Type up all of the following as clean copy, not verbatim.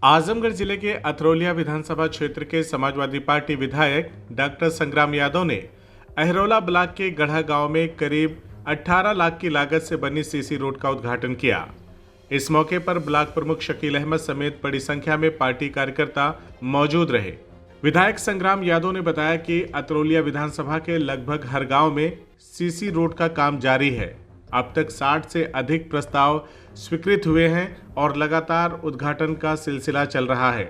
आजमगढ़ जिले के अथरौलिया विधानसभा क्षेत्र के समाजवादी पार्टी विधायक डॉक्टर संग्राम यादव ने अहरौला ब्लॉक के गढ़ा गांव में करीब 18 लाख की लागत से बनी सीसी रोड का उद्घाटन किया। इस मौके पर ब्लॉक प्रमुख शकील अहमद समेत बड़ी संख्या में पार्टी कार्यकर्ता मौजूद रहे। विधायक संग्राम यादव ने बताया कि अथरौलिया विधानसभा के लगभग हर गांव में सीसी रोड का काम जारी है। अब तक 60 से अधिक प्रस्ताव स्वीकृत हुए हैं और लगातार उद्घाटन का सिलसिला चल रहा है।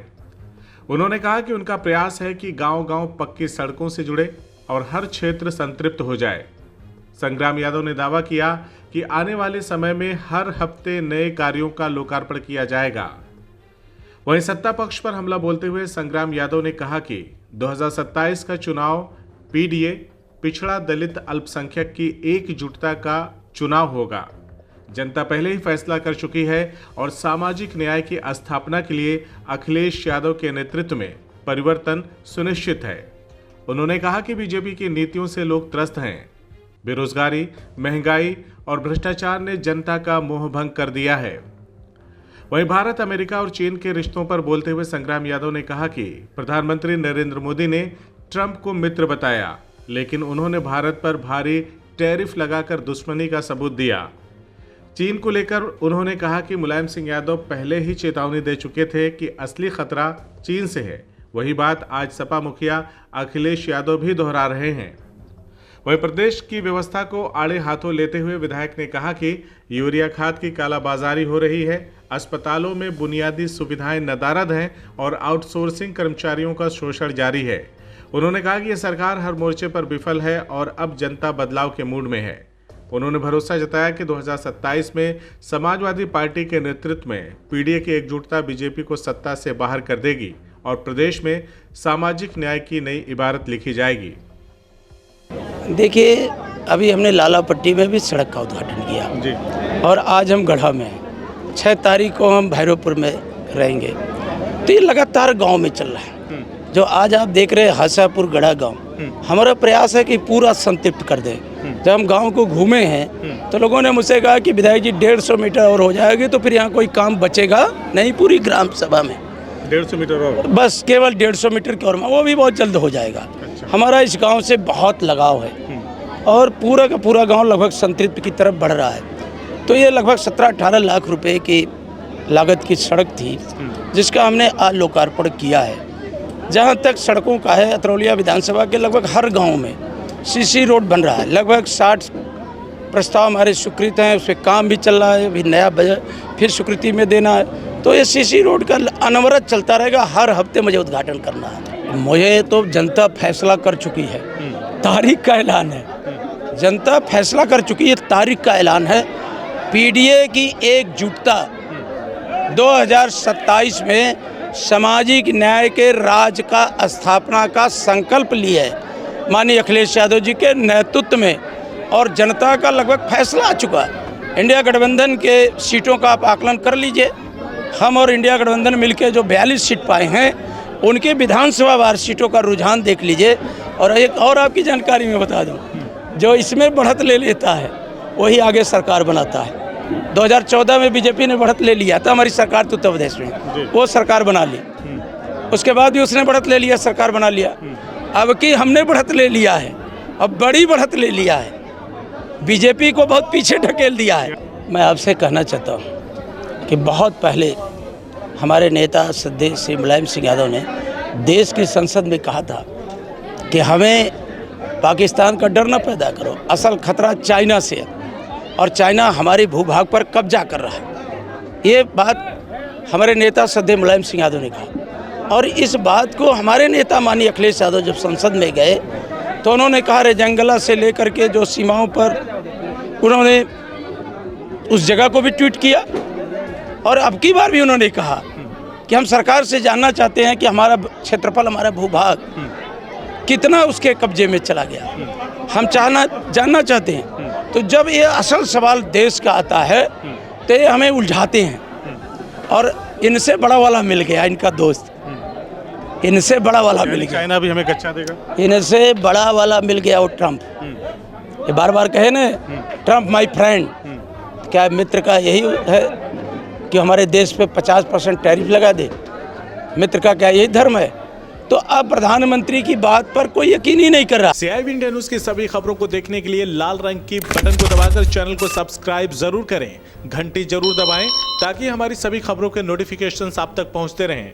उन्होंने कहा कि उनका प्रयास है कि गांव-गांव पक्की सड़कों से जुड़े और हर क्षेत्र संतृप्त हो जाए। संग्राम यादव ने दावा किया कि आने वाले समय में हर हफ्ते नए कार्यों का लोकार्पण किया जाएगा। वहीं सत्ता पक्ष पर हमला बोलते हुए संग्राम यादव ने कहा कि 2027 का चुनाव पीडीए पिछड़ा दलित अल्पसंख्यक की एकजुटता का चुनाव होगा। जनता पहले ही फैसला कर चुकी है और सामाजिक न्याय की स्थापना के लिए अखिलेश यादव के नेतृत्व में परिवर्तन सुनिश्चित है। उन्होंने कहा कि बीजेपी की नीतियों से लोग त्रस्त हैं। बेरोजगारी, महंगाई और भ्रष्टाचार ने जनता का मोह भंग कर दिया है। वहीं भारत, अमेरिका और चीन के रिश्तों पर बोलते हुए संग्राम यादव ने कहा कि प्रधानमंत्री नरेंद्र मोदी ने ट्रंप को मित्र बताया, लेकिन उन्होंने भारत पर भारी टैरिफ लगाकर दुश्मनी का सबूत दिया। चीन को लेकर उन्होंने कहा कि मुलायम सिंह यादव पहले ही चेतावनी दे चुके थे कि असली खतरा चीन से है। वही बात आज सपा मुखिया अखिलेश यादव भी दोहरा रहे हैं। वहीं प्रदेश की व्यवस्था को आड़े हाथों लेते हुए विधायक ने कहा कि यूरिया खाद की कालाबाजारी हो रही है, अस्पतालों में बुनियादी सुविधाएं नदारद हैं और आउटसोर्सिंग कर्मचारियों का शोषण जारी है। उन्होंने कहा कि यह सरकार हर मोर्चे पर विफल है और अब जनता बदलाव के मूड में है। उन्होंने भरोसा जताया कि 2027 में समाजवादी पार्टी के नेतृत्व में पीडीए की एकजुटता बीजेपी को सत्ता से बाहर कर देगी और प्रदेश में सामाजिक न्याय की नई इबारत लिखी जाएगी। देखिए, अभी हमने लालापट्टी में भी सड़क का उद्घाटन किया जी। और आज हम गढ़ा में हैं। 6 तारीख को हम भैरवपुर में रहेंगे। तो ये लगातार गांव में चल रहा है। जो आज आप देख रहे हैं हासापुर गढ़ा गांव, हमारा प्रयास है कि पूरा संतृप्त कर दें। जब हम गांव को घूमे हैं तो लोगों ने मुझसे कहा कि विधायक जी 150 मीटर और हो जाएगी तो फिर यहाँ कोई काम बचेगा नहीं पूरी ग्राम सभा में। 150 मीटर और बस केवल 150 मीटर की और वो भी बहुत जल्द हो जाएगा। अच्छा। हमारा इस गांव से बहुत लगाव है और पूरा का पूरा गांव लगभग संतृप्त की तरफ बढ़ रहा है। तो ये लगभग 17-18 लाख रुपए की लागत की सड़क थी जिसका हमने आज लोकार्पण किया है। जहाँ तक सड़कों का है, अथरौलिया विधानसभा के लगभग हर गांव में सीसी रोड बन रहा है। लगभग 60 प्रस्ताव हमारे स्वीकृत हैं, उस पर काम भी चल रहा है। अभी नया बजट फिर स्वीकृति में देना है। तो ये सीसी रोड का अनवरत चलता रहेगा। हर हफ्ते मुझे उद्घाटन करना है। मुझे तो जनता फैसला कर चुकी है, तारीख का ऐलान है। जनता फैसला कर चुकी है, तारीख का ऐलान है। पीडीए की एकजुटता 2027 में सामाजिक न्याय के राज का स्थापना का संकल्प लिया है माननीय अखिलेश यादव जी के नेतृत्व में, और जनता का लगभग फैसला आ चुका है। इंडिया गठबंधन के सीटों का आप आकलन कर लीजिए। हम और इंडिया गठबंधन मिलकर जो 42 सीट पाए हैं, उनके विधानसभा वार सीटों का रुझान देख लीजिए। और एक और आपकी जानकारी में बता दूं, जो इसमें बढ़त ले लेता है वही आगे सरकार बनाता है। 2014 में बीजेपी ने बढ़त ले लिया था, हमारी सरकार तो उत्तर प्रदेश में, वो सरकार बना ली। उसके बाद भी उसने बढ़त ले लिया, सरकार बना लिया। अब की हमने बढ़त ले लिया है, अब बड़ी बढ़त ले लिया है, बीजेपी को बहुत पीछे ढकेल दिया है। मैं आपसे कहना चाहता हूँ कि बहुत पहले हमारे नेता श्री मुलायम सिंह यादव ने देश की संसद में कहा था कि हमें पाकिस्तान का डर न पैदा करो, असल खतरा चाइना से है और चाइना हमारे भूभाग पर कब्जा कर रहा है। ये बात हमारे नेता श्री मुलायम सिंह यादव ने कहा। और इस बात को हमारे नेता माननीय अखिलेश यादव जब संसद में गए तो उन्होंने कहा रेजंगला से लेकर के जो सीमाओं पर, उन्होंने उस जगह को भी ट्वीट किया। और अब की बार भी उन्होंने कहा कि हम सरकार से जानना चाहते हैं कि हमारा क्षेत्रफल, हमारा भूभाग कितना उसके कब्जे में चला गया, हम जानना चाहते हैं। तो जब ये असल सवाल देश का आता है तो ये हमें उलझाते हैं। और इनसे बड़ा वाला मिल गया, इनका दोस्त, इनसे बड़ा वाला मिल गया। चाइना भी हमें कच्चा देगा। इनसे बड़ा वाला मिल गया वो ट्रंप। ये बार बार कहे ना, ट्रंप माय फ्रेंड, क्या मित्र का यही है कि हमारे देश पे 50% टैरिफ लगा दे? मित्र का क्या यही धर्म है? तो अब प्रधानमंत्री की बात पर कोई यकीन ही नहीं कर रहा। CIB इंडिया न्यूज की सभी खबरों को देखने के लिए लाल रंग की बटन को दबाकर चैनल को सब्सक्राइब जरूर करें, घंटी जरूर दबाएं ताकि हमारी सभी खबरों के नोटिफिकेशंस आप तक पहुंचते रहें।